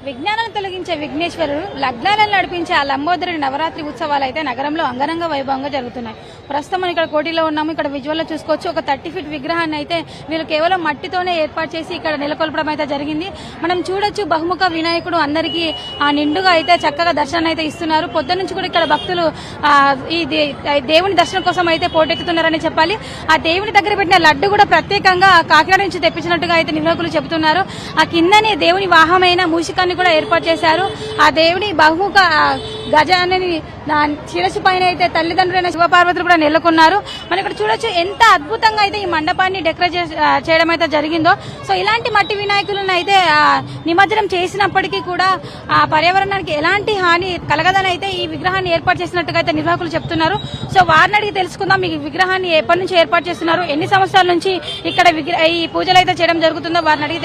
విజ్ఞానాన్ని తొలగించే విఘ్నేశ్వరుడు, లగ్నాలను నడిపించే ఆ లంబోదరుడి నవరాత్రి ఉత్సవాలు అయితే నగరంలో అంగరంగ వైభవంగా జరుగుతున్నాయి. ప్రస్తుతం మనం ఇక్కడ కోటిలో ఉన్నాము. ఇక్కడ విజువల్ లో చూసుకోవచ్చు, ఒక 30 ఫీట్ విగ్రహాన్ని అయితే వీళ్ళు కేవలం మట్టితోనే ఏర్పాటు చేసి ఇక్కడ నెలకొల్పడం అయితే జరిగింది. మనం చూడొచ్చు, బహుముఖ వినాయకుడు అందరికీ ఆ నిండుగా అయితే చక్కగా దర్శనాన్ని అయితే ఇస్తున్నారు. పొద్దున్న నుంచి కూడా ఇక్కడ భక్తులు ఈ దేవుని దర్శనం కోసం అయితే పోటెత్తుతున్నారని చెప్పాలి. ఆ దేవుని దగ్గర పెట్టిన లడ్డు కూడా ప్రత్యేకంగా కాకినాడ నుంచి తెప్పించినట్టుగా అయితే నిర్వాహకులు చెబుతున్నారు. ఆ కిందనే దేవుని వాహనమైన మూషికాన్ని కూడా ఏర్పాటు చేశారు. ఆ దేవుని బహుముఖ గజాన్ని శిరస్సు పైన అయితే తల్లిదండ్రులైన శివపార్వతులు కూడా నెలకొన్నారు. మనం ఇక్కడ చూడొచ్చు ఎంత అద్భుతంగా అయితే ఈ మండపాన్ని డెకరేట్ చేయడం అయితే జరిగిందో. సో ఇలాంటి మట్టి వినాయకులను అయితే నిమజ్జనం చేసినప్పటికీ కూడా ఆ పర్యావరణానికి ఎలాంటి హాని కలగదని అయితే ఈ విగ్రహాన్ని ఏర్పాటు చేసినట్టుగా అయితే నిర్వాహకులు చెప్తున్నారు. సో వారిని అడిగి తెలుసుకుందాం, ఈ విగ్రహాన్ని ఎప్పటి నుంచి ఏర్పాటు చేస్తున్నారు, ఎన్ని సంవత్సరాల నుంచి ఇక్కడ ఈ పూజలు అయితే చేయడం జరుగుతుందో వారిని అడిగి